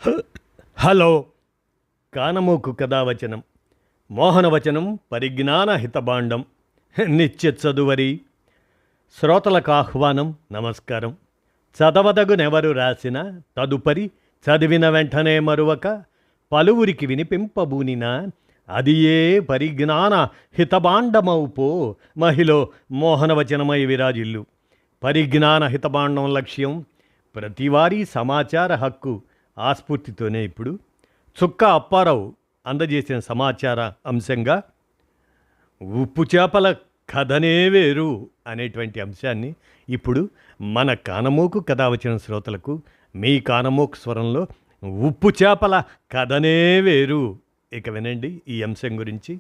Hello. కానమోకు కథావచనం మోహనవచనం పరిజ్ఞాన హితబాండం నిత్య చదువరి శ్రోతలకు ఆహ్వానం. నమస్కారం. చదవదగునెవరు రాసిన తదుపరి చదివిన వెంటనే మరువక పలువురికి వినిపింపబూనిన అది ఏ పరిజ్ఞాన హితబాండమౌపో మహిళ మోహనవచనమై విరాజిల్లు. పరిజ్ఞాన హితబాండం లక్ష్యం ప్రతివారీ సమాచార హక్కు. ఆస్ఫూర్తితోనే ఇప్పుడు చుక్క అప్పారావు అందజేసిన సమాచార అంశంగా ఉప్పు చేపల కథనే వేరు అనేటువంటి అంశాన్ని ఇప్పుడు మన కానమోకు కథ వచ్చిన శ్రోతలకు మీ కానమోకు స్వరంలో ఉప్పు చేపల కథనే వేరు. ఇక వినండి ఈ అంశం గురించి.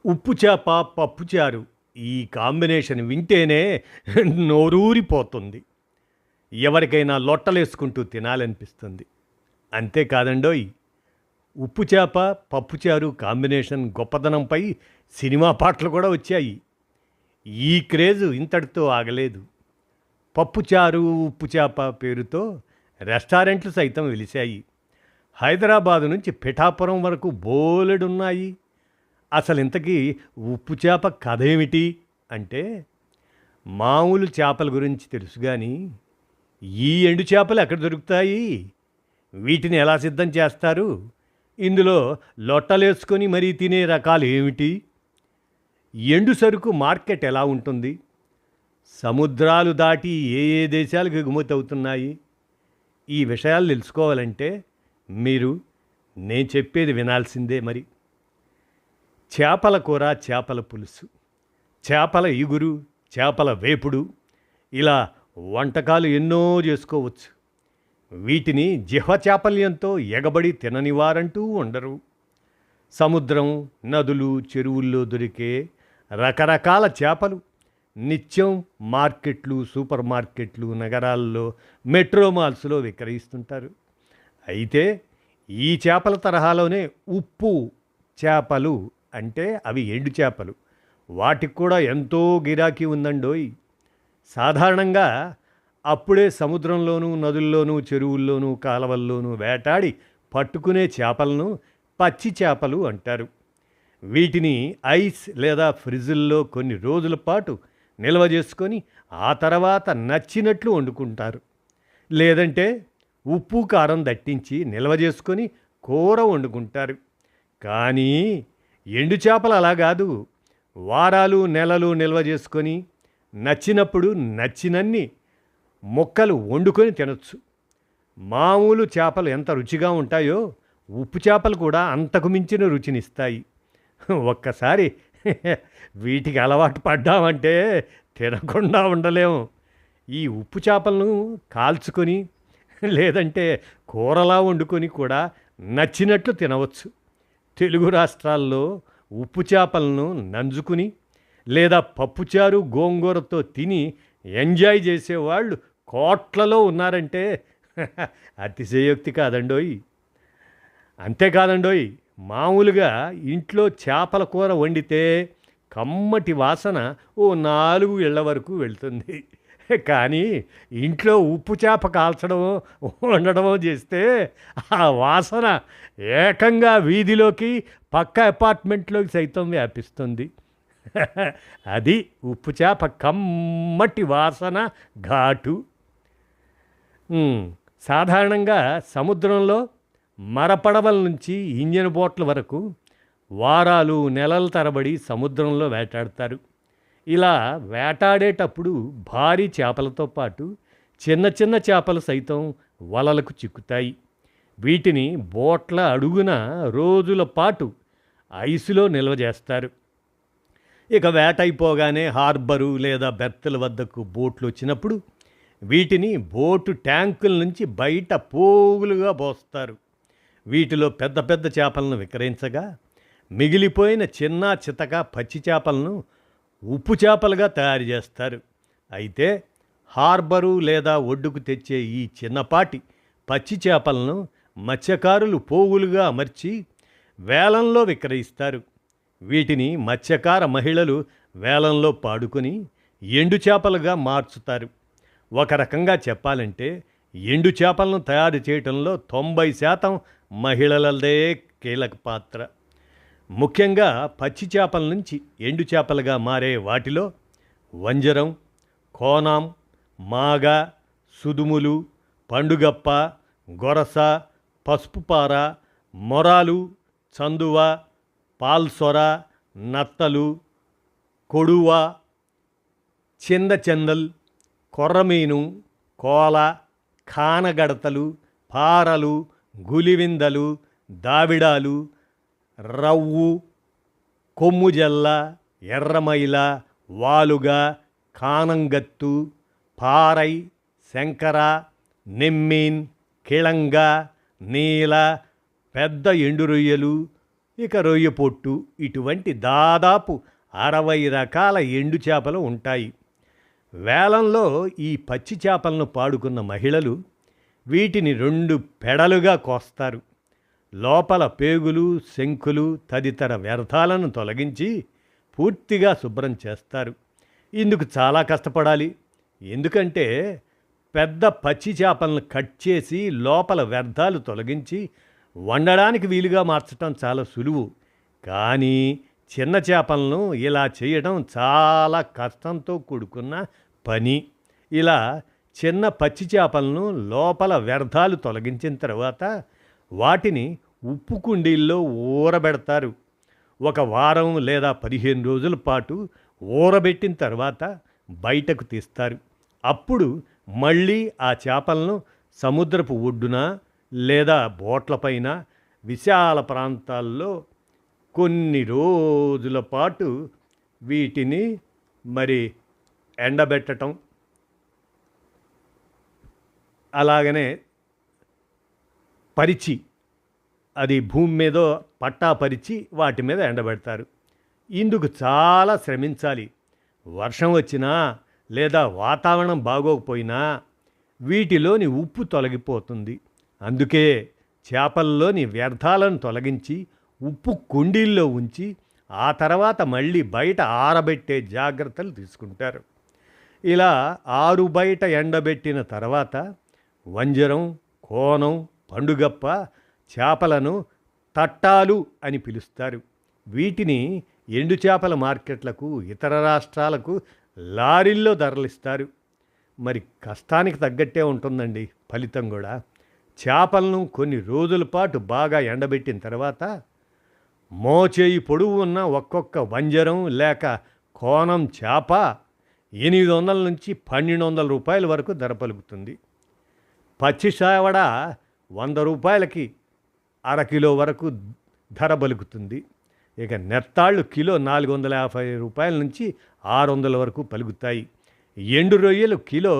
ఉప్పు చేప పప్పుచారు ఈ కాంబినేషన్ వింటేనే నోరూరిపోతుంది. ఎవరికైనా లొట్టలేసుకుంటూ తినాలనిపిస్తుంది. అంతేకాదండోయ్, ఉప్పు చేప పప్పుచారు కాంబినేషన్ గొప్పదనంపై సినిమా పాటలు కూడా వచ్చాయి. ఈ క్రేజు ఇంతటితో ఆగలేదు. పప్పుచారు ఉప్పు చేప పేరుతో రెస్టారెంట్లు సైతం వెలిశాయి. హైదరాబాదు నుంచి పిఠాపురం వరకు బోలెడున్నాయి. అసలు ఇంతకీ ఉప్పు చేప కథ ఏమిటి అంటే, మామూలు చేపల గురించి తెలుసు కానీ ఈ ఎండు చేపలు ఎక్కడ దొరుకుతాయి, వీటిని ఎలా సిద్ధం చేస్తారు, ఇందులో లొట్టలేసుకొని మరీ తినే రకాలు ఏమిటి, ఎండు సరుకు మార్కెట్ ఎలా ఉంటుంది, సముద్రాలు దాటి ఏ ఏ దేశాలకు ఎగుమతి అవుతున్నాయి, ఈ విషయాలు తెలుసుకోవాలంటే మీరు నేను చెప్పేది వినాల్సిందే. మరి చేపల కూర, చేపల పులుసు, చేపల ఇగురు, చేపల వేపుడు, ఇలా వంటకాలు ఎన్నో చేసుకోవచ్చు. వీటిని జిహ్వ చాపల్యంతో ఎగబడి తిననివారంటూ ఉండరు. సముద్రం, నదులు, చెరువుల్లో దొరికే రకరకాల చేపలు నిత్యం మార్కెట్లు, సూపర్ మార్కెట్లు, నగరాల్లో, మెట్రో మాల్స్లో విక్రయిస్తుంటారు. అయితే ఈ చేపల తరహాలోనే ఉప్పు చేపలు అంటే అవి ఎండు చేపలు, వాటికి కూడా ఎంతో గిరాకీ ఉందండోయ్. సాధారణంగా అప్పుడే సముద్రంలోనూ, నదుల్లోనూ, చెరువుల్లోనూ, కాలవల్లోనూ వేటాడి పట్టుకునే చేపలను పచ్చి చేపలు అంటారు. వీటిని ఐస్ లేదా ఫ్రిడ్జ్ల్లో కొన్ని రోజుల పాటు నిల్వ చేసుకొని ఆ తర్వాత నచ్చినట్లు వండుకుంటారు. లేదంటే ఉప్పు కారం దట్టించి నిల్వ చేసుకొని కూర వండుకుంటారు. కానీ ఎండు చేపలు అలా కాదు. వారాలు నెలలు నిల్వ చేసుకొని నచ్చినప్పుడు నచ్చినన్ని ముక్కలు వండుకొని తినొచ్చు. మామూలు చేపలు ఎంత రుచిగా ఉంటాయో ఉప్పు చేపలు కూడా అంతకు మించిన రుచినిస్తాయి. ఒక్కసారి వీటికి అలవాటు పడ్డామంటే తినకుండా ఉండలేము. ఈ ఉప్పు చేపలను కాల్చుకొని లేదంటే కూరలా వండుకొని కూడా నచ్చినట్లు తినవచ్చు. తెలుగు రాష్ట్రాల్లో ఉప్పు చేపలను నంజుకుని లేదా పప్పుచారు గోంగూరతో తిని ఎంజాయ్ చేసేవాళ్ళు కోట్లలో ఉన్నారంటే అతిశయోక్తి కాదండోయ్. అంతేకాదండోయ్, మామూలుగా ఇంట్లో చేపల కూర వండితే కమ్మటి వాసన ఓ 4 ఇళ్ల వరకు వెళ్తుంది. కానీ ఇంట్లో ఉప్పు చేప కాల్చడమో వండడమో చేస్తే ఆ వాసన ఏకంగా వీధిలోకి, పక్క అపార్ట్మెంట్లోకి సైతం వ్యాపిస్తుంది. అది ఉప్పు చేప కమ్మటి వాసన, ఘాటు. సాధారణంగా సముద్రంలో మరపడవల నుంచి ఇంజన్ బోట్ల వరకు వారాలు నెలల తరబడి సముద్రంలో వేటాడతారు. ఇలా వేటాడేటప్పుడు భారీ చేపలతో పాటు చిన్న చిన్న చేపలు సైతం వలలకు చిక్కుతాయి. వీటిని బోట్ల అడుగున రోజుల పాటు ఐసులో నిల్వ చేస్తారు. ఇక వేటైపోగానే హార్బరు లేదా బెర్తల వద్దకు బోట్లు వచ్చినప్పుడు వీటిని బోటు ట్యాంకుల నుంచి బయట పోగులుగా పోస్తారు. వీటిలో పెద్ద పెద్ద చేపలను విక్రయించగా మిగిలిపోయిన చిన్న చితక పచ్చి చేపలను ఉప్పు చేపలుగా తయారు చేస్తారు. అయితే హార్బరు లేదా ఒడ్డుకు తెచ్చే ఈ చిన్నపాటి పచ్చి చేపలను మత్స్యకారులు పోగులుగా అమర్చి వేలంలో విక్రయిస్తారు. వీటిని మత్స్యకార మహిళలు వేలంలో పాడుకొని ఎండు చేపలుగా మార్చుతారు. ఒక రకంగా చెప్పాలంటే ఎండు చేపలను తయారు చేయటంలో 90% మహిళలదే కీలక పాత్ర. ముఖ్యంగా పచ్చి చేపల నుంచి ఎండు చేపలుగా మారే వాటిలో వంజరం, కోనాం, మాగ, సుదుములు, పండుగప్ప, గొరస, పసుపుపార, మొరాలు, చందువ, పాల్సొర, నత్తలు, కొడువ, చిందచెందల్, కొర్రమీను, కోల, కానగడతలు, పారలు, గులివిందలు, దావిడాలు, రవ్వు, కొమ్ముజల్ల, ఎర్రమైల, వాలుగ, కానంగత్తు, పారై, శంకర, నెమ్మీన్, కిళంగ, నీల, పెద్ద ఎండు రొయ్యలు, ఇక రొయ్య పొట్టు, ఇటువంటి దాదాపు 60 రకాల ఎండు చేపలు ఉంటాయి. వేలంలో ఈ పచ్చి చేపలను పాడుకున్న మహిళలు వీటిని 2 పెడలుగా కోస్తారు. లోపల పేగులు, శంకులు తదితర వ్యర్థాలను తొలగించి పూర్తిగా శుభ్రం చేస్తారు. ఇందుకు చాలా కష్టపడాలి. ఎందుకంటే పెద్ద పచ్చి చేపలను కట్ చేసి లోపల వ్యర్థాలు తొలగించి వండడానికి వీలుగా మార్చడం చాలా సులువు. కానీ చిన్న చేపలను ఇలా చేయడం చాలా కష్టంతో కూడుకున్న పని. ఇలా చిన్న పచ్చి చేపలను లోపల వ్యర్థాలు తొలగించిన తర్వాత వాటిని ఉప్పు కుండీల్లో ఊరబెడతారు. 1 వారం లేదా 15 రోజుల పాటు ఊరబెట్టిన తర్వాత బయటకు తీస్తారు. అప్పుడు మళ్ళీ ఆ చేపలను సముద్రపు ఒడ్డున లేదా బోట్లపైన విశాల ప్రాంతాల్లో కొన్ని రోజుల పాటు వీటిని ఎండబెట్టడం, అలాగనే పరిచి అది భూమి మీదో పట్టా పరిచి వాటి మీద ఎండబెడతారు. ఇందుకు చాలా శ్రమించాలి. వర్షం వచ్చినా లేదా వాతావరణం బాగోకపోయినా వీటిలోని ఉప్పు తొలగిపోతుంది. అందుకే చేపల్లోని వ్యర్థాలను తొలగించి ఉప్పు కుండీల్లో ఉంచి ఆ తర్వాత మళ్ళీ బయట ఆరబెట్టే జాగ్రత్తలు తీసుకుంటారు. ఇలా ఆరు బయట ఎండబెట్టిన తర్వాత వంజరం, కోనం, పండుగప్ప చేపలను తట్టాలు అని పిలుస్తారు. వీటిని ఎండు చేపల మార్కెట్లకు, ఇతర రాష్ట్రాలకు లారీల్లో తరలిస్తారు. మరి కష్టానికి తగ్గట్టే ఉంటుందండి ఫలితం కూడా. చేపలను కొన్ని రోజుల పాటు బాగా ఎండబెట్టిన తర్వాత మోచేయి పొడవు ఉన్న ఒక్కొక్క వంజరం లేక కోనం చేప 800 నుంచి 1200 రూపాయల వరకు ధర పలుకుతుంది. పచ్చి సేవడ 100 రూపాయలకి అరకిలో వరకు ధర పలుకుతుంది. ఇక నెత్తాళ్ళు కిలో 450 రూపాయల నుంచి 600 వరకు పలుకుతాయి. ఎండు రొయ్యలు కిలో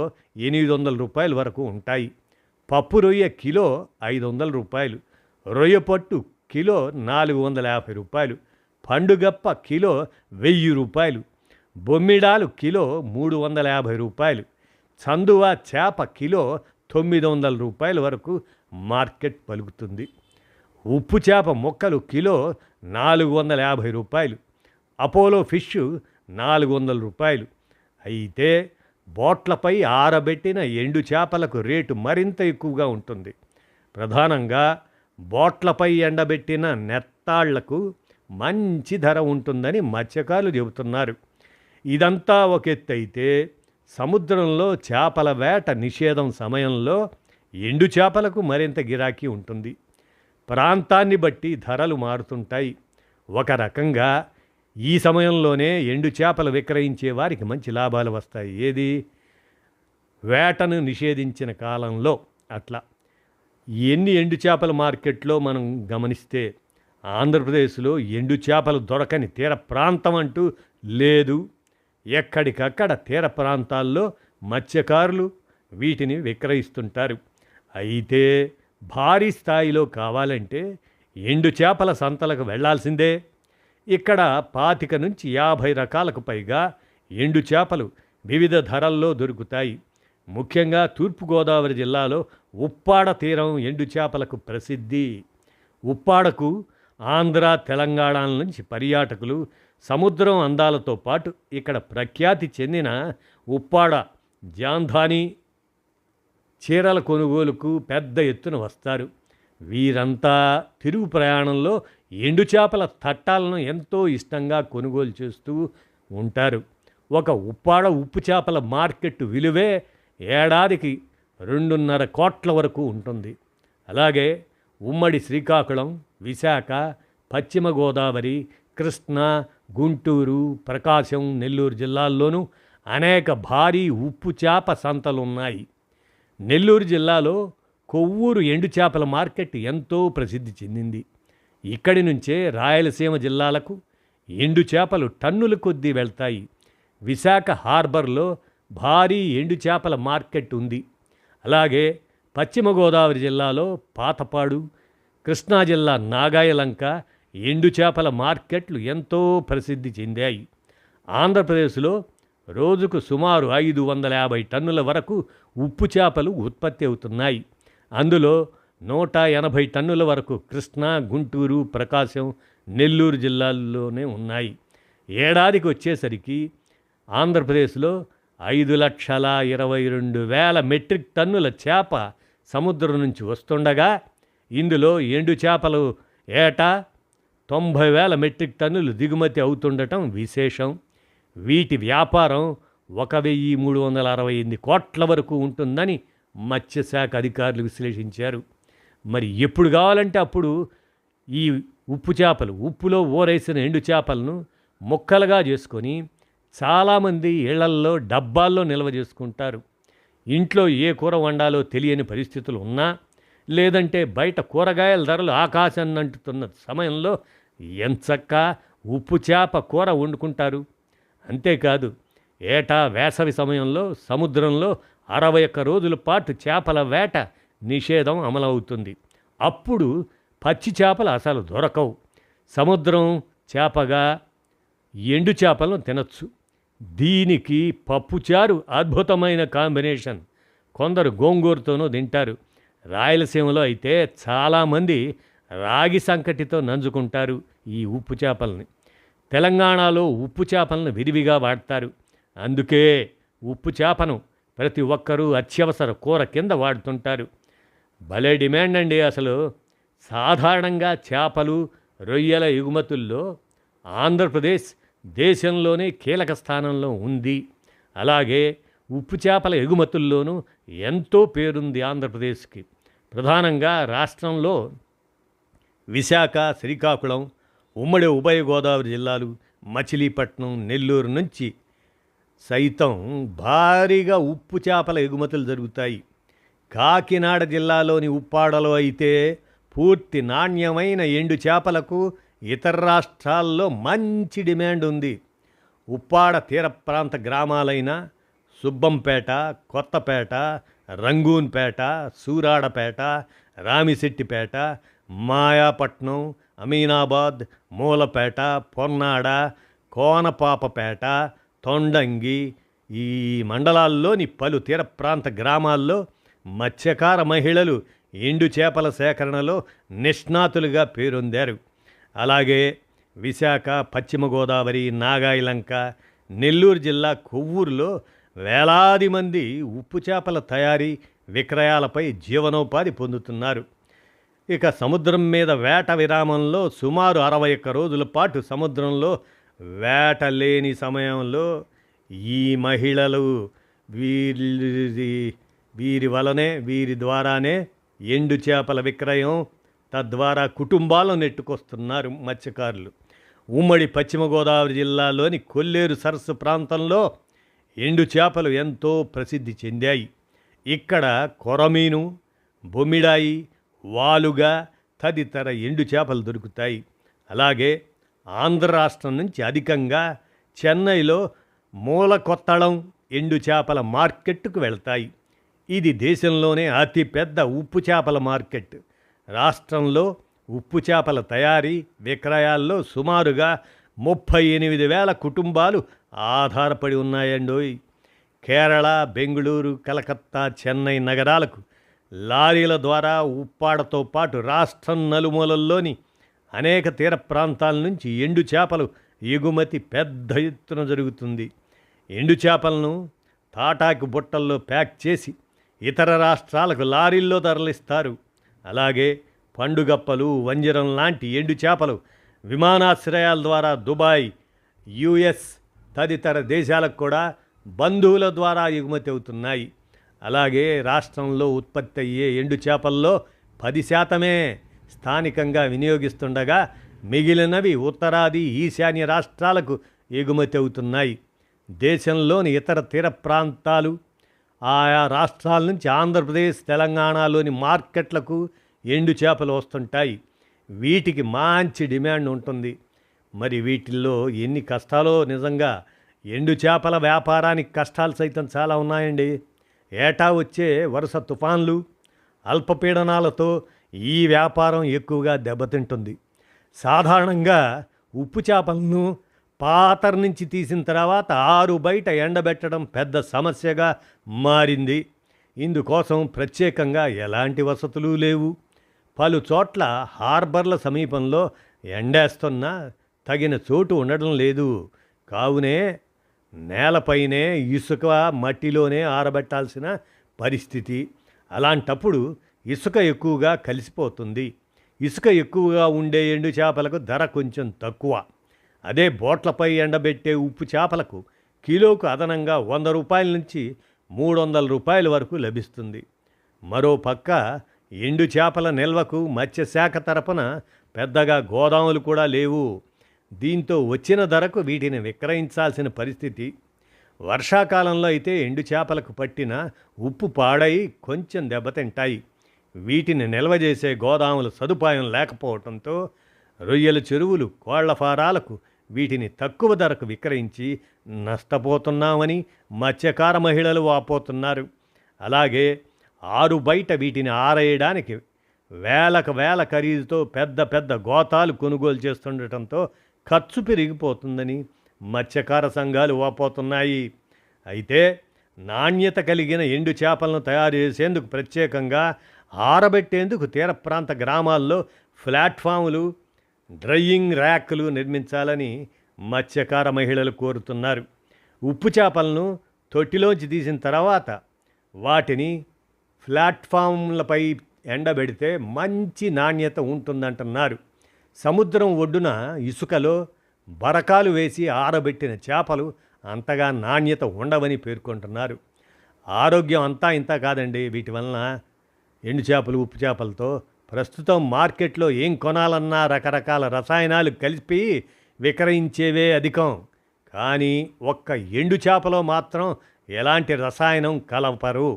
800 రూపాయల వరకు ఉంటాయి. పప్పు రొయ్య కిలో 500 రూపాయలు, రొయ్య పట్టు కిలో 450 రూపాయలు, పండుగప్ప కిలో 1000 రూపాయలు, బొమ్మిడాలు కిలో 350 రూపాయలు, చందువ చేప కిలో 900 రూపాయల వరకు మార్కెట్ పలుకుతుంది. ఉప్పు చేప ముక్కలు కిలో 450 రూపాయలు, అపోలో ఫిష్ 400 రూపాయలు. అయితే బోట్లపై ఆరబెట్టిన ఎండు చేపలకు రేటు మరింత ఎక్కువగా ఉంటుంది. ప్రధానంగా బోట్లపై ఎండబెట్టిన నెత్తాళ్లకు మంచి ధర ఉంటుందని మత్స్యకారులు చెబుతున్నారు. ఇదంతా ఒక ఎత్తు అయితే సముద్రంలో చేపల వేట నిషేధం సమయంలో ఎండు చేపలకు మరింత గిరాకీ ఉంటుంది. ప్రాంతాన్ని బట్టి ధరలు మారుతుంటాయి. ఒక రకంగా ఈ సమయంలోనే ఎండు చేపలు విక్రయించే వారికి మంచి లాభాలు వస్తాయి. ఏది? వేటను నిషేధించిన కాలంలో. అట్లా ఎన్ని ఎండు చేపల మార్కెట్లో మనం గమనిస్తే ఆంధ్రప్రదేశ్లో ఎండు చేపలు దొరకని తీర ప్రాంతం అంటూ లేదు. ఎక్కడికక్కడ తీర ప్రాంతాల్లో మత్స్యకారులు వీటిని విక్రయిస్తుంటారు. అయితే భారీ స్థాయిలో కావాలంటే ఎండు చేపల సంతలకు వెళ్లాల్సిందే. ఇక్కడ 25 నుంచి 50 రకాలకు పైగా ఎండు చేపలు వివిధ ధరల్లో దొరుకుతాయి. ముఖ్యంగా తూర్పుగోదావరి జిల్లాలో ఉప్పాడ తీరం ఎండు చేపలకు ప్రసిద్ధి. ఉప్పాడకు ఆంధ్ర, తెలంగాణ నుంచి పర్యాటకులు సముద్రం అందాలతో పాటు ఇక్కడ ప్రఖ్యాతి చెందిన ఉప్పాడ జాంధాని చీరల కొనుగోలుకు పెద్ద ఎత్తున వస్తారు. వీరంతా తిరుగు ప్రయాణంలో ఎండు చేపల తట్టాలను ఎంతో ఇష్టంగా కొనుగోలు చేస్తూ ఉంటారు. ఒక ఉప్పాడ ఉప్పు చేపల మార్కెట్ విలువే ఏడాదికి 2.5 కోట్ల వరకు ఉంటుంది. అలాగే ఉమ్మడి శ్రీకాకుళం, విశాఖ, పశ్చిమ గోదావరి, కృష్ణా, గుంటూరు, ప్రకాశం, నెల్లూరు జిల్లాల్లోనూ అనేక భారీ ఉప్పు చేప సంతలున్నాయి. నెల్లూరు జిల్లాలో కొవ్వూరు ఎండు చేపల మార్కెట్ ఎంతో ప్రసిద్ధి చెందింది. ఇక్కడి నుంచే రాయలసీమ జిల్లాలకు ఎండు చేపలు టన్నుల కొద్దీ వెళ్తాయి. విశాఖ హార్బర్లో భారీ ఎండు చేపల మార్కెట్ ఉంది. అలాగే పశ్చిమ గోదావరి జిల్లాలో పాతపాడు, కృష్ణా జిల్లా నాగాయలంక ఎండు చేపల మార్కెట్లు ఎంతో ప్రసిద్ధి చెందాయి. ఆంధ్రప్రదేశ్లో రోజుకు సుమారు 550 టన్నుల వరకు ఉప్పు చేపలు ఉత్పత్తి అవుతున్నాయి. అందులో 180 టన్నుల వరకు కృష్ణా, గుంటూరు, ప్రకాశం, నెల్లూరు జిల్లాల్లోనే ఉన్నాయి. ఏడాదికి వచ్చేసరికి ఆంధ్రప్రదేశ్లో 5,22,000 మెట్రిక్ టన్నుల చేప సముద్రం నుంచి వస్తుండగా ఇందులో ఎండు చేపలు ఏటా 90,000 మెట్రిక్ టన్నులు దిగుమతి అవుతుండటం విశేషం. వీటి వ్యాపారం 1,368 కోట్ల వరకు ఉంటుందని మత్స్యశాఖ అధికారులు విశ్లేషించారు. మరి ఎప్పుడు కావాలంటే అప్పుడు ఈ ఉప్పు చేపలు, ఉప్పులో ఊరేసిన ఎండు చేపలను ముక్కలుగా చేసుకొని చాలామంది ఇళ్లల్లో డబ్బాల్లో నిల్వ చేసుకుంటారు. ఇంట్లో ఏ కూర వండాలో తెలియని పరిస్థితులు ఉన్నా, లేదంటే బయట కూరగాయల ధరలు ఆకాశాన్ని అంటుతున్న సమయంలో ఎంచక్కా ఉప్పు చేప కూర వండుకుంటారు. అంతేకాదు, ఏటా వేసవి సమయంలో సముద్రంలో 61 రోజుల పాటు చేపల వేట నిషేధం అమలవుతుంది. అప్పుడు పచ్చి చేపలు అసలు దొరకవు. సముద్రం చేపగా ఎండు చేపలను తినచ్చు. దీనికి పప్పుచారు అద్భుతమైన కాంబినేషన్. కొందరు గోంగూరతోనూ తింటారు. రాయలసీమలో అయితే చాలామంది రాగి సంకటితో నంజుకుంటారు ఈ ఉప్పు చేపల్ని. తెలంగాణలో ఉప్పు చేపలను విరివిగా వాడతారు. అందుకే ఉప్పు చేపను ప్రతి ఒక్కరూ అత్యవసర కూర కింద వాడుతుంటారు. భలే డిమాండ్ అండి. అసలు సాధారణంగా చేపలు, రొయ్యల ఎగుమతుల్లో ఆంధ్రప్రదేశ్ దేశంలోనే కీలక స్థానంలో ఉంది. అలాగే ఉప్పు చేపల ఎగుమతుల్లోనూ ఎంతో పేరుంది ఆంధ్రప్రదేశ్కి. ప్రధానంగా రాష్ట్రంలో విశాఖ, శ్రీకాకుళం, ఉమ్మడి ఉభయ గోదావరి జిల్లాలు, మచిలీపట్నం, నెల్లూరు నుంచి సైతం భారీగా ఉప్పు చేపల ఎగుమతులు జరుగుతాయి. కాకినాడ జిల్లాలోని ఉప్పాడలో అయితే పూర్తి నాణ్యమైన ఎండు చేపలకు ఇతర రాష్ట్రాల్లో మంచి డిమాండ్ ఉంది. ఉప్పాడ తీర ప్రాంత గ్రామాలైన సుబ్బంపేట, కొత్తపేట, రంగూన్పేట, సూరాడపేట, రామిశెట్టిపేట, మాయాపట్నం, అమీనాబాద్, మూలపేట, పొన్నాడ, కోనపాపపేట, తొండంగి ఈ మండలాల్లోని పలు తీర ప్రాంత గ్రామాల్లో మత్స్యకార మహిళలు ఎండు చేపల సేకరణలో నిష్ణాతులుగా పేరొందారు. అలాగే విశాఖ, పశ్చిమ గోదావరి, నాగాయలంక, నెల్లూరు జిల్లా కొవ్వూరులో వేలాది మంది ఉప్పు చేపల తయారీ, విక్రయాలపై జీవనోపాధి పొందుతున్నారు. ఇక సముద్రం మీద వేట విరామంలో సుమారు 61 రోజుల పాటు సముద్రంలో వేట లేని సమయంలో ఈ మహిళలు వీరి ద్వారానే ఎండు చేపల విక్రయం, తద్వారా కుటుంబాలను నెట్టుకొస్తున్నారు మత్స్యకారులు. ఉమ్మడి పశ్చిమ గోదావరి జిల్లాలోని కొల్లేరు సరస్సు ప్రాంతంలో ఎండు చేపలు ఎంతో ప్రసిద్ధి చెందాయి. ఇక్కడ కొరమీను, బొమ్మిడాయి, వాలుగా తదితర ఎండు చేపలు దొరుకుతాయి. అలాగే ఆంధ్ర రాష్ట్రం నుంచి అధికంగా చెన్నైలో మూలకొత్తళం ఎండు చేపల మార్కెట్కు వెళ్తాయి. ఇది దేశంలోనే అతిపెద్ద ఉప్పు చేపల మార్కెట్. రాష్ట్రంలో ఉప్పు చేపల తయారీ, విక్రయాల్లో సుమారుగా 38,000 కుటుంబాలు ఆధారపడి ఉన్నాయండోయ్. కేరళ, బెంగుళూరు, కలకత్తా, చెన్నై నగరాలకు లారీల ద్వారా ఉప్పాడతో పాటు రాష్ట్రం నలుమూలల్లోని అనేక తీర ప్రాంతాల నుంచి ఎండు చేపలు ఎగుమతి పెద్ద ఎత్తున జరుగుతుంది. ఎండు చేపలను తాటాకు బుట్టల్లో ప్యాక్ చేసి ఇతర రాష్ట్రాలకు లారీల్లో తరలిస్తారు. అలాగే పండుగప్పలు, వంజరం లాంటి ఎండు చేపలు విమానాశ్రయాల ద్వారా దుబాయ్, యుఎస్ తదితర దేశాలకు కూడా బంధువుల ద్వారా ఎగుమతి అవుతున్నాయి. అలాగే రాష్ట్రంలో ఉత్పత్తి అయ్యే ఎండు చేపల్లో 10% స్థానికంగా వినియోగిస్తుండగా మిగిలినవి ఉత్తరాది, ఈశాన్య రాష్ట్రాలకు ఎగుమతి అవుతున్నాయి. దేశంలోని ఇతర తీర ప్రాంతాలు, ఆయా రాష్ట్రాల నుంచి ఆంధ్రప్రదేశ్, తెలంగాణలోని మార్కెట్లకు ఎండు చేపలు వస్తుంటాయి. వీటికి మంచి డిమాండ్ ఉంటుంది. మరి వీటిల్లో ఎన్ని కష్టాలో నిజంగా. ఎండు చేపల వ్యాపారానికి కష్టాలు సైతం చాలా ఉన్నాయండి. ఏటా వచ్చే వరుస తుఫాన్లు, అల్పపీడనాలతో ఈ వ్యాపారం ఎక్కువగా దెబ్బతింటుంది. సాధారణంగా ఉప్పు చేపలను పాతర నుంచి తీసిన తర్వాత ఆరు బయట ఎండబెట్టడం పెద్ద సమస్యగా మారింది. ఇందుకోసం ప్రత్యేకంగా ఎలాంటి వసతులు లేవు. పలు చోట్ల హార్బర్ల సమీపంలో ఎండేస్తున్నా తగిన చోటు ఉండడం లేదు. కావునే నేలపైనే ఇసుక, మట్టిలోనే ఆరబెట్టాల్సిన పరిస్థితి. అలాంటప్పుడు ఇసుక ఎక్కువగా కలిసిపోతుంది. ఇసుక ఎక్కువగా ఉండే ఎండు చేపలకు ధర కొంచెం తక్కువ. అదే బోట్లపై ఎండబెట్టే ఉప్పు చేపలకు కిలోకు అదనంగా 100 రూపాయల నుంచి 300 రూపాయల వరకు లభిస్తుంది. మరో పక్క ఎండు చేపల నిల్వకు మత్స్యశాఖ తరపున పెద్దగా గోదాములు కూడా లేవు. దీంతో వచ్చిన ధరకు వీటిని విక్రయించాల్సిన పరిస్థితి. వర్షాకాలంలో అయితే ఎండు చేపలకు పట్టిన ఉప్పు పాడై కొంచెం దెబ్బతింటాయి. వీటిని నిల్వ చేసే గోదాముల సదుపాయం లేకపోవడంతో రొయ్యల చెరువులు, కోళ్ల ఫారాలకు వీటిని తక్కువ ధరకు విక్రయించి నష్టపోతున్నామని మత్స్యకార మహిళలు వాపోతున్నారు. అలాగే ఆరు బయట వీటిని ఆరేయడానికి వేల ఖరీదుతో పెద్ద పెద్ద గోతాలు కొనుగోలు చేస్తుండటంతో ఖర్చు పెరిగిపోతుందని మత్స్యకార సంఘాలు వాపోతున్నాయి. అయితే నాణ్యత కలిగిన ఎండు చేపలను తయారు చేసేందుకు ప్రత్యేకంగా ఆరబెట్టేందుకు తీర ప్రాంత గ్రామాల్లో ప్లాట్ఫాములు, డ్రయింగ్ ర్యాక్లు నిర్మించాలని మత్స్యకార మహిళలు కోరుతున్నారు. ఉప్పు చేపలను తొట్టిలోంచి తీసిన తర్వాత వాటిని ప్లాట్ఫామ్లపై ఎండబెడితే మంచి నాణ్యత ఉంటుందంటున్నారు. సముద్రం ఒడ్డున ఇసుకలో బరకాలు వేసి ఆరబెట్టిన చేపలు అంతగా నాణ్యత ఉండవని పేర్కొంటున్నారు. ఆరోగ్యం అంతా ఇంత కాదండి. వీటి వలన ఎండు చేపలు, ఉప్పు చేపలతో ప్రస్తుతం మార్కెట్లో ఏం కొనాలన్నా రకరకాల రసాయనాలు కలిపి విక్రయించేవే అధికం. కానీ ఒక్క ఎండు చేపలో మాత్రం ఎలాంటి రసాయనం కలపరు.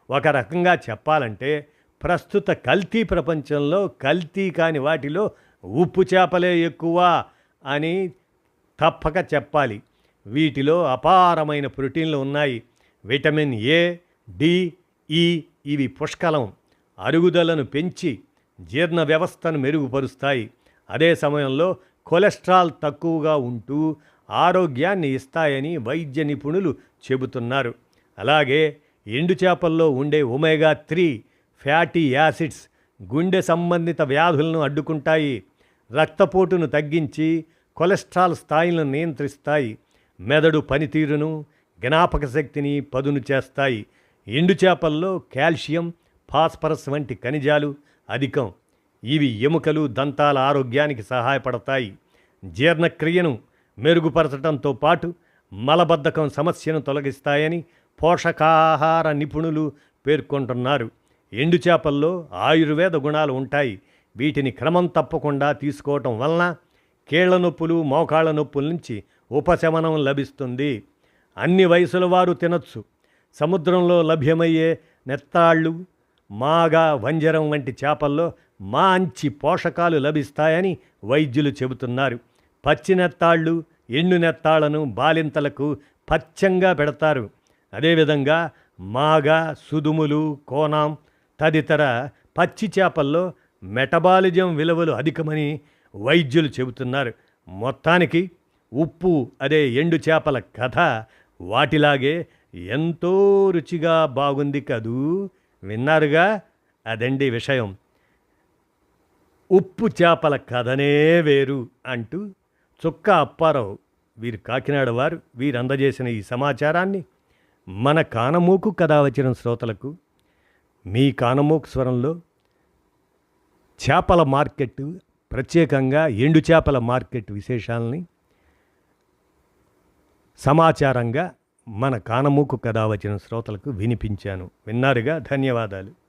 ఒక రకంగా చెప్పాలంటే ప్రస్తుత కల్తీ ప్రపంచంలో కల్తీ కాని వాటిలో ఉప్పు చేపలే ఎక్కువ అని తప్పక చెప్పాలి. వీటిలో అపారమైన ప్రోటీన్లు ఉన్నాయి. విటమిన్ ఏ, డి, ఈ ఇవి పుష్కలం. అరుగుదలను పెంచి జీర్ణ వ్యవస్థను మెరుగుపరుస్తాయి. అదే సమయంలో కొలెస్ట్రాల్ తక్కువగా ఉంటూ ఆరోగ్యాన్ని ఇస్తాయని వైద్య నిపుణులు చెబుతున్నారు. అలాగే ఎండు చేపల్లో ఉండే ఒమేగా 3 ఫ్యాటీ యాసిడ్స్ గుండె సంబంధిత వ్యాధులను అడ్డుకుంటాయి. రక్తపోటును తగ్గించి కొలెస్ట్రాల్ స్థాయిలను నియంత్రిస్తాయి. మెదడు పనితీరును, జ్ఞాపక శక్తిని పదును చేస్తాయి. ఎండు చేపల్లో కాల్షియం, ఫాస్ఫరస్ వంటి ఖనిజాలు అధికం. ఇవి ఎముకలు, దంతాల ఆరోగ్యానికి సహాయపడతాయి. జీర్ణక్రియను మెరుగుపరచడంతో పాటు మలబద్ధకం సమస్యను తొలగిస్తాయని పోషకాహార నిపుణులు పేర్కొంటున్నారు. ఎండు చేపల్లో ఆయుర్వేద గుణాలు ఉంటాయి. వీటిని క్రమం తప్పకుండా తీసుకోవటం వలన కీళ్ల నొప్పులు, మోకాళ్ళ నొప్పుల నుంచి ఉపశమనం లభిస్తుంది. అన్ని వయసుల వారు తినొచ్చు. సముద్రంలో లభ్యమయ్యే నెత్తాళ్ళు, మాగ, వంజరం వంటి చేపల్లో మంచి పోషకాలు లభిస్తాయని వైద్యులు చెబుతున్నారు. పచ్చి నెత్తాళ్ళు, ఎండు నెత్తాళ్లను బాలింతలకు పచ్చంగా పెడతారు. అదేవిధంగా మాగ, సుదుములు, కోనాం తదితర పచ్చి చేపల్లో మెటబాలిజం విలువలు అధికమని వైద్యులు చెబుతున్నారు. మొత్తానికి ఉప్పు అదే ఎండు చేపల కథ వాటిలాగే ఎంతో రుచిగా బాగుంది కదూ. విన్నారుగా, అదండి విషయం. ఉప్పు చేపల కథనే వేరు అంటూ చుక్క అప్పారావు వీరు కాకినాడ వారు వీరు అందజేసిన ఈ సమాచారాన్ని మన కానమూకు కథ వచ్చిన శ్రోతలకు మీ కానమోకు స్వరంలో చేపల మార్కెట్, ప్రత్యేకంగా ఎండు చేపల మార్కెట్ విశేషాలని సమాచారంగా మన కానమూకు కథ వచ్చిన శ్రోతలకు వినిపించాను. విన్నారుగా, ధన్యవాదాలు.